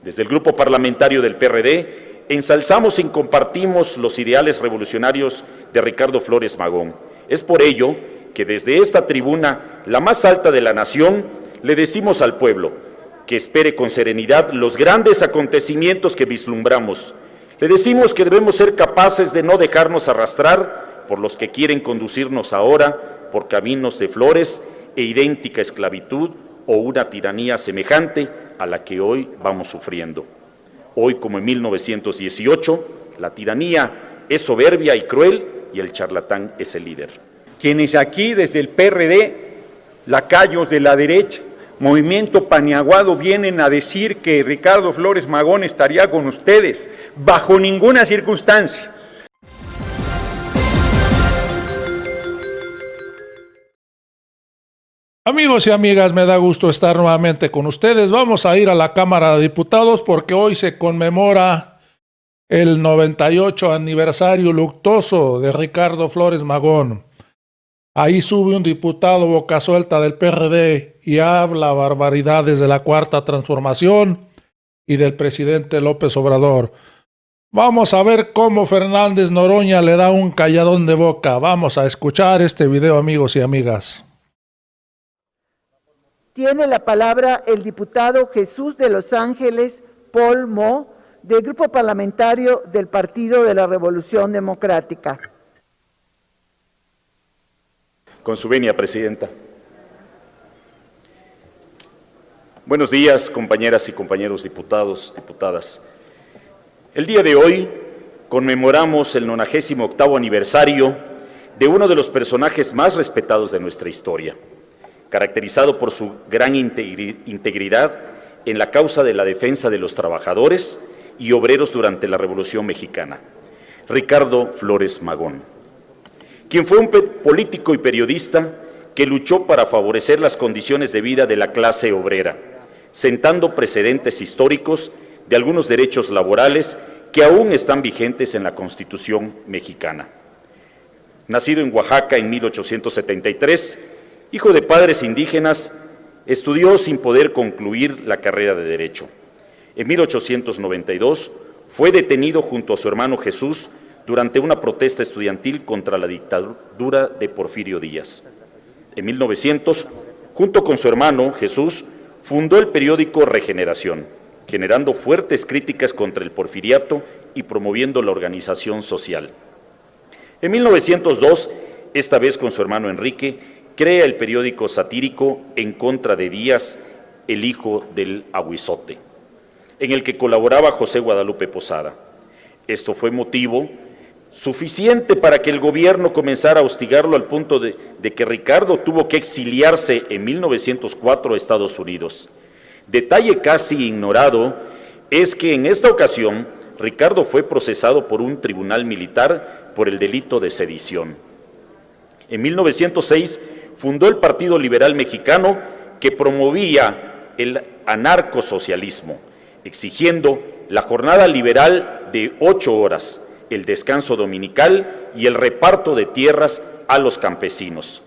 Desde el grupo parlamentario del PRD, ensalzamos y compartimos los ideales revolucionarios de Ricardo Flores Magón. Es por ello que desde esta tribuna, la más alta de la nación, le decimos al pueblo que espere con serenidad los grandes acontecimientos que vislumbramos. Le decimos que debemos ser capaces de no dejarnos arrastrar por los que quieren conducirnos ahora por caminos de flores e idéntica esclavitud o una tiranía semejante a la que hoy vamos sufriendo. Hoy, como en 1918, la tiranía es soberbia y cruel y el charlatán es el líder. Quienes aquí desde el PRD, lacayos de la derecha, Movimiento Paniaguado, vienen a decir que Ricardo Flores Magón estaría con ustedes, bajo ninguna circunstancia. Amigos y amigas, me da gusto estar nuevamente con ustedes. Vamos a ir a la Cámara de Diputados porque hoy se conmemora el 98 aniversario luctuoso de Ricardo Flores Magón. Ahí sube un diputado boca suelta del PRD y habla barbaridades de la Cuarta Transformación y del presidente López Obrador. Vamos a ver cómo Fernández Noroña le da un calladón de boca. Vamos a escuchar este video, amigos y amigas. Tiene la palabra el diputado Jesús de Los Ángeles Paul Mo, del Grupo Parlamentario del Partido de la Revolución Democrática. Con su venia, Presidenta. Buenos días, compañeras y compañeros diputados, diputadas. El día de hoy conmemoramos el 98º aniversario de uno de los personajes más respetados de nuestra historia, caracterizado por su gran integridad en la causa de la defensa de los trabajadores y obreros durante la Revolución Mexicana, Ricardo Flores Magón, quien fue un político y periodista que luchó para favorecer las condiciones de vida de la clase obrera, sentando precedentes históricos de algunos derechos laborales que aún están vigentes en la Constitución mexicana. Nacido en Oaxaca en 1873, hijo de padres indígenas, estudió sin poder concluir la carrera de Derecho. En 1892 fue detenido junto a su hermano Jesús durante una protesta estudiantil contra la dictadura de Porfirio Díaz. En 1900, junto con su hermano Jesús, fundó el periódico Regeneración, generando fuertes críticas contra el porfiriato y promoviendo la organización social. En 1902, esta vez con su hermano Enrique, crea el periódico satírico En contra de Díaz, el hijo del Aguizote, en el que colaboraba José Guadalupe Posada. Esto fue motivo suficiente para que el gobierno comenzara a hostigarlo al punto de que Ricardo tuvo que exiliarse en 1904 a Estados Unidos. Detalle casi ignorado es que en esta ocasión Ricardo fue procesado por un tribunal militar por el delito de sedición. En 1906 fundó el Partido Liberal Mexicano, que promovía el anarcosocialismo, exigiendo la jornada liberal de 8 horas, el descanso dominical y el reparto de tierras a los campesinos.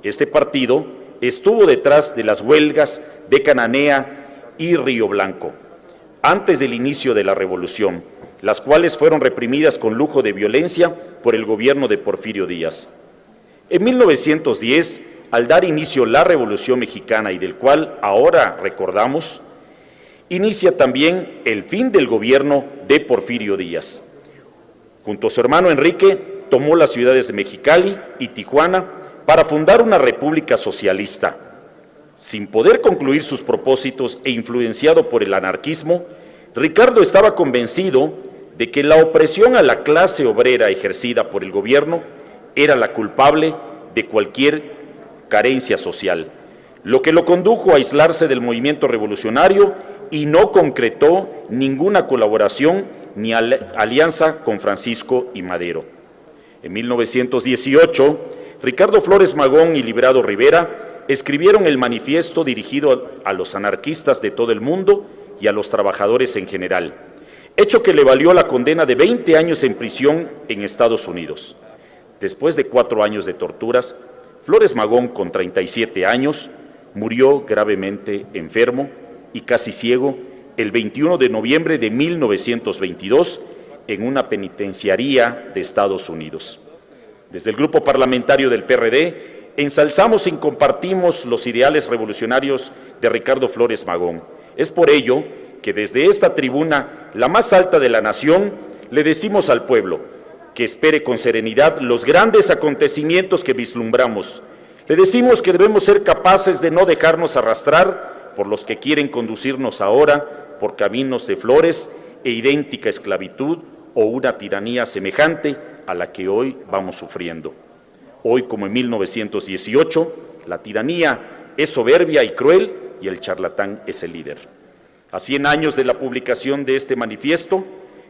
Este partido estuvo detrás de las huelgas de Cananea y Río Blanco, antes del inicio de la Revolución, las cuales fueron reprimidas con lujo de violencia por el gobierno de Porfirio Díaz. En 1910, al dar inicio la Revolución Mexicana y del cual ahora recordamos, inicia también el fin del gobierno de Porfirio Díaz. Junto a su hermano Enrique, tomó las ciudades de Mexicali y Tijuana para fundar una república socialista. Sin poder concluir sus propósitos e influenciado por el anarquismo, Ricardo estaba convencido de que la opresión a la clase obrera ejercida por el gobierno era la culpable de cualquier carencia social, lo que lo condujo a aislarse del movimiento revolucionario y no concretó ninguna colaboración ni alianza con Francisco y Madero. En 1918, Ricardo Flores Magón y Librado Rivera escribieron el manifiesto dirigido a los anarquistas de todo el mundo y a los trabajadores en general, hecho que le valió la condena de 20 años en prisión en Estados Unidos. Después de 4 años de torturas, Flores Magón, con 37 años, murió gravemente enfermo y casi ciego el 21 de noviembre de 1922 en una penitenciaría de Estados Unidos. Desde el grupo parlamentario del PRD ensalzamos y compartimos los ideales revolucionarios de Ricardo Flores Magón. Es por ello que desde esta tribuna, la más alta de la nación, le decimos al pueblo que espere con serenidad los grandes acontecimientos que vislumbramos. Le decimos que debemos ser capaces de no dejarnos arrastrar por los que quieren conducirnos ahora por caminos de flores e idéntica esclavitud o una tiranía semejante a la que hoy vamos sufriendo. Hoy, como en 1918, la tiranía es soberbia y cruel y el charlatán es el líder. A 100 años de la publicación de este manifiesto,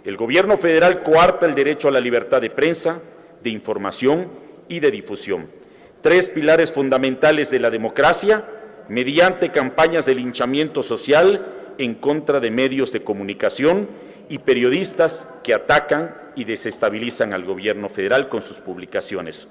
el gobierno federal coarta el derecho a la libertad de prensa, de información y de difusión. 3 pilares fundamentales de la democracia, mediante campañas de linchamiento social en contra de medios de comunicación y periodistas que atacan y desestabilizan al gobierno federal con sus publicaciones.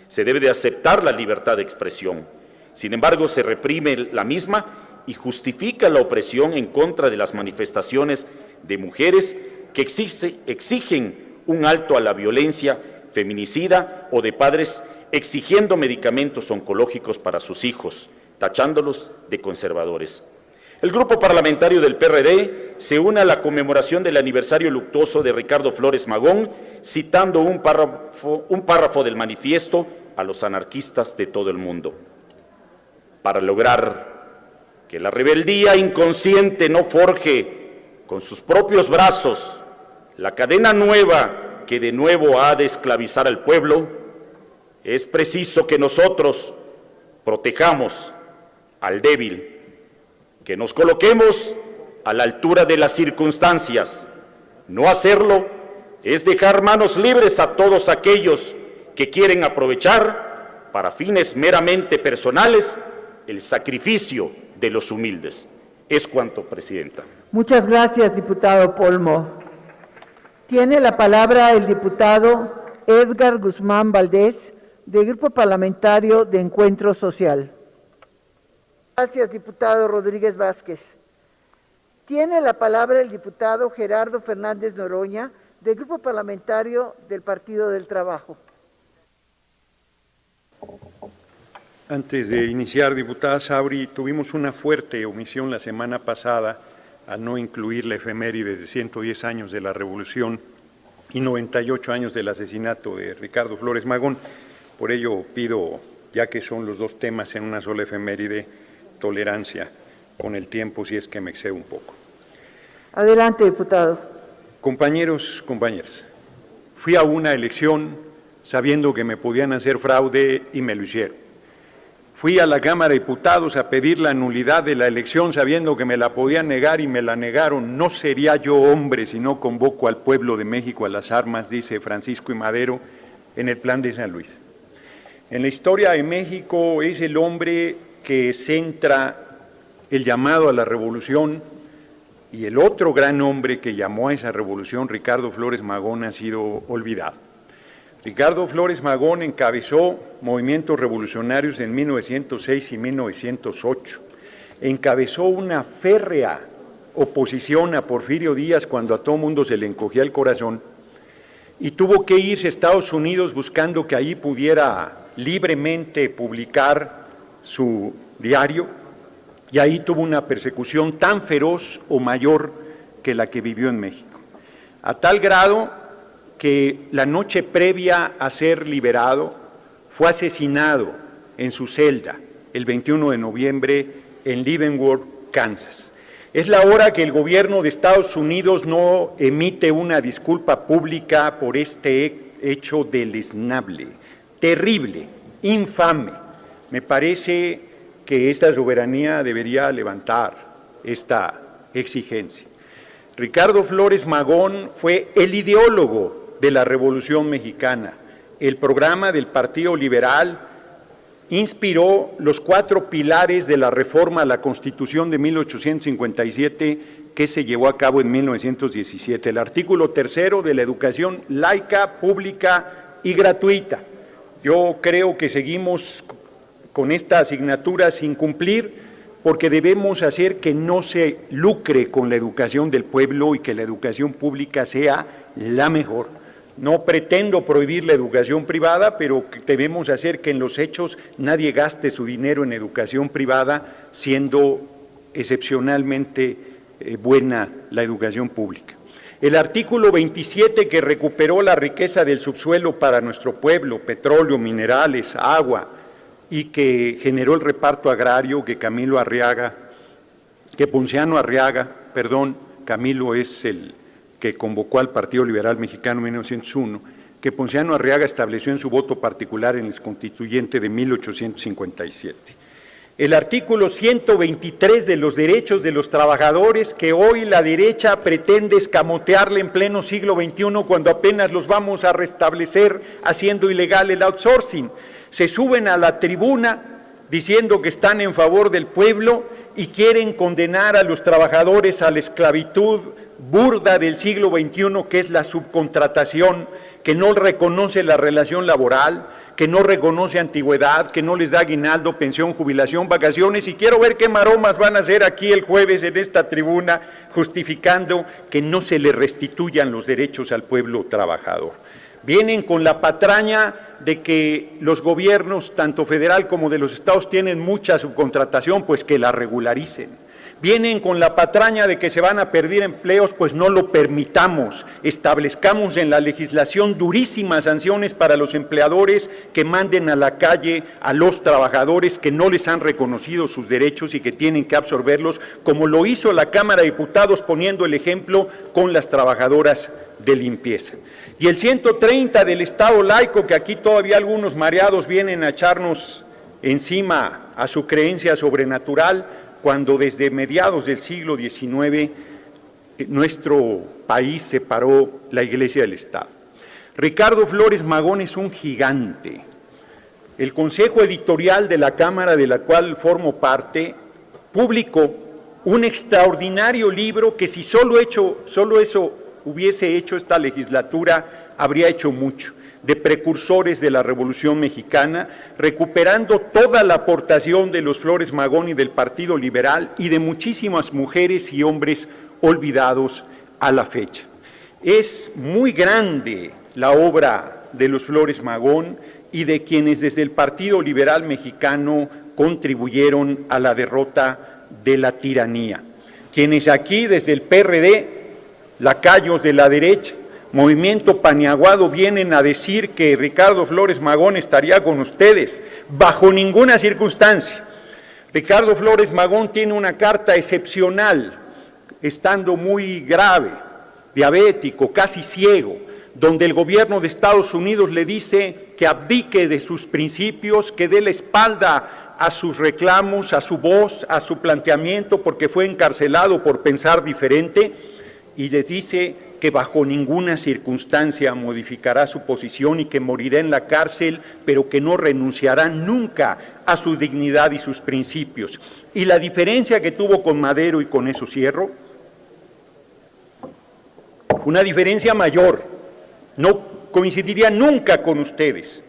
Se debe de aceptar la libertad de expresión. Sin embargo, se reprime la misma y justifica la opresión en contra de las manifestaciones de mujeres que exigen un alto a la violencia feminicida o de padres exigiendo medicamentos oncológicos para sus hijos, tachándolos de conservadores. El grupo parlamentario del PRD se une a la conmemoración del aniversario luctuoso de Ricardo Flores Magón, citando un párrafo del manifiesto a los anarquistas de todo el mundo. Para lograr que la rebeldía inconsciente no forje con sus propios brazos la cadena nueva que de nuevo ha de esclavizar al pueblo, es preciso que nosotros protejamos al débil, que nos coloquemos a la altura de las circunstancias. No hacerlo es dejar manos libres a todos aquellos que quieren aprovechar para fines meramente personales el sacrificio de los humildes. Es cuanto, Presidenta. Muchas gracias, diputado Polmo. Tiene la palabra el diputado Edgar Guzmán Valdés, del Grupo Parlamentario de Encuentro Social. Gracias, diputado Rodríguez Vázquez. Tiene la palabra el diputado Gerardo Fernández Noroña, del Grupo Parlamentario del Partido del Trabajo. Antes de iniciar, diputada Sauri, tuvimos una fuerte omisión la semana pasada al no incluir la efeméride de 110 años de la Revolución y 98 años del asesinato de Ricardo Flores Magón. Por ello pido, ya que son los dos temas en una sola efeméride, tolerancia con el tiempo si es que me excedo un poco. Adelante, diputado. Compañeros, compañeras, fui a una elección sabiendo que me podían hacer fraude y me lo hicieron. Fui a la Cámara de Diputados a pedir la nulidad de la elección sabiendo que me la podían negar y me la negaron. No sería yo hombre si no convoco al pueblo de México a las armas, dice Francisco I. Madero en el Plan de San Luis. En la historia de México es el hombre que centra el llamado a la revolución y el otro gran hombre que llamó a esa revolución, Ricardo Flores Magón, ha sido olvidado. Ricardo Flores Magón encabezó movimientos revolucionarios en 1906 y 1908. Encabezó una férrea oposición a Porfirio Díaz cuando a todo mundo se le encogía el corazón y tuvo que irse a Estados Unidos buscando que allí pudiera libremente publicar su diario y ahí tuvo una persecución tan feroz o mayor que la que vivió en México. A tal grado que la noche previa a ser liberado fue asesinado en su celda el 21 de noviembre en Leavenworth, Kansas. Es la hora que el gobierno de Estados Unidos no emite una disculpa pública por este hecho deleznable, terrible, infame. Me parece que esta soberanía debería levantar esta exigencia. Ricardo Flores Magón fue el ideólogo de la Revolución Mexicana. El programa del Partido Liberal inspiró los 4 pilares de la reforma a la Constitución de 1857 que se llevó a cabo en 1917. El artículo 3º de la educación laica, pública y gratuita. Yo creo que seguimos con esta asignatura sin cumplir, porque debemos hacer que no se lucre con la educación del pueblo y que la educación pública sea la mejor. No pretendo prohibir la educación privada, pero debemos hacer que en los hechos nadie gaste su dinero en educación privada, siendo excepcionalmente buena la educación pública. El artículo 27, que recuperó la riqueza del subsuelo para nuestro pueblo, petróleo, minerales, agua, y que generó el reparto agrario que Ponciano Arriaga, Camilo es el que convocó al Partido Liberal Mexicano en 1901, que Ponciano Arriaga estableció en su voto particular en el Constituyente de 1857. El artículo 123 de los derechos de los trabajadores, que hoy la derecha pretende escamotearle en pleno siglo XXI cuando apenas los vamos a restablecer haciendo ilegal el outsourcing. Se suben a la tribuna diciendo que están en favor del pueblo y quieren condenar a los trabajadores a la esclavitud burda del siglo XXI, que es la subcontratación, que no reconoce la relación laboral, que no reconoce antigüedad, que no les da aguinaldo, pensión, jubilación, vacaciones, y quiero ver qué maromas van a hacer aquí el jueves en esta tribuna justificando que no se le restituyan los derechos al pueblo trabajador. Vienen con la patraña de que los gobiernos, tanto federal como de los estados, tienen mucha subcontratación, pues que la regularicen. Vienen con la patraña de que se van a perder empleos, pues no lo permitamos. Establezcamos en la legislación durísimas sanciones para los empleadores que manden a la calle a los trabajadores que no les han reconocido sus derechos y que tienen que absorberlos, como lo hizo la Cámara de Diputados poniendo el ejemplo con las trabajadoras de limpieza. Y el 130 del Estado laico, que aquí todavía algunos mareados vienen a echarnos encima a su creencia sobrenatural, cuando desde mediados del siglo XIX nuestro país separó la Iglesia del Estado. Ricardo Flores Magón es un gigante. El Consejo Editorial de la Cámara, de la cual formo parte, publicó un extraordinario libro que si solo eso hubiese hecho esta legislatura, habría hecho mucho, de precursores de la Revolución Mexicana, recuperando toda la aportación de los Flores Magón y del Partido Liberal y de muchísimas mujeres y hombres olvidados a la fecha. Es muy grande la obra de los Flores Magón y de quienes desde el Partido Liberal Mexicano contribuyeron a la derrota de la tiranía. Quienes aquí desde el PRD, lacayos de la derecha, Movimiento Paniaguado, vienen a decir que Ricardo Flores Magón estaría con ustedes, bajo ninguna circunstancia. Ricardo Flores Magón tiene una carta excepcional, estando muy grave, diabético, casi ciego, donde el gobierno de Estados Unidos le dice que abdique de sus principios, que dé la espalda a sus reclamos, a su voz, a su planteamiento, porque fue encarcelado por pensar diferente, y les dice que bajo ninguna circunstancia modificará su posición y que morirá en la cárcel, pero que no renunciará nunca a su dignidad y sus principios. Y la diferencia que tuvo con Madero, y con eso cierro, una diferencia mayor, no coincidiría nunca con ustedes,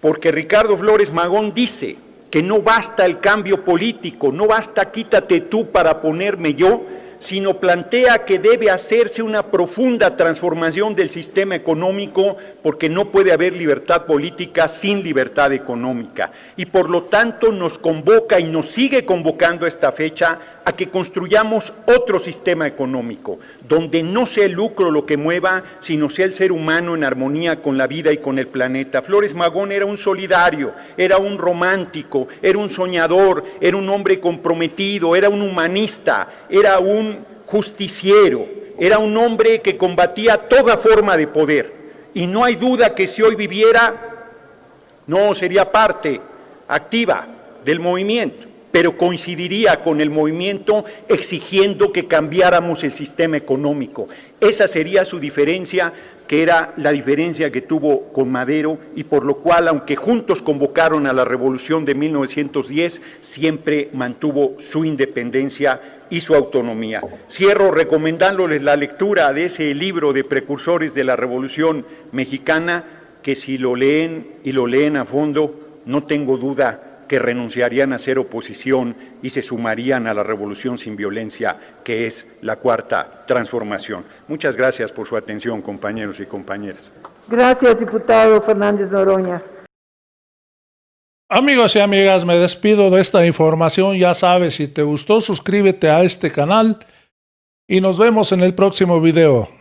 porque Ricardo Flores Magón dice que no basta el cambio político, no basta quítate tú para ponerme yo, sino plantea que debe hacerse una profunda transformación del sistema económico, porque no puede haber libertad política sin libertad económica. Y por lo tanto nos convoca y nos sigue convocando a esta fecha a que construyamos otro sistema económico, donde no sea el lucro lo que mueva, sino sea el ser humano en armonía con la vida y con el planeta. Flores Magón era un solidario, era un romántico, era un soñador, era un hombre comprometido, era un humanista, era un justiciero, era un hombre que combatía toda forma de poder. Y no hay duda que si hoy viviera, no sería parte activa del movimiento, pero coincidiría con el movimiento exigiendo que cambiáramos el sistema económico. Esa sería su diferencia, que era la diferencia que tuvo con Madero, y por lo cual, aunque juntos convocaron a la revolución de 1910, siempre mantuvo su independencia y su autonomía. Cierro recomendándoles la lectura de ese libro de precursores de la Revolución Mexicana, que si lo leen y lo leen a fondo, no tengo duda que renunciarían a ser oposición y se sumarían a la revolución sin violencia, que es la Cuarta Transformación. Muchas gracias por su atención, compañeros y compañeras. Gracias, diputado Fernández Noroña. Amigos y amigas, me despido de esta información. Ya sabes, si te gustó, suscríbete a este canal y nos vemos en el próximo video.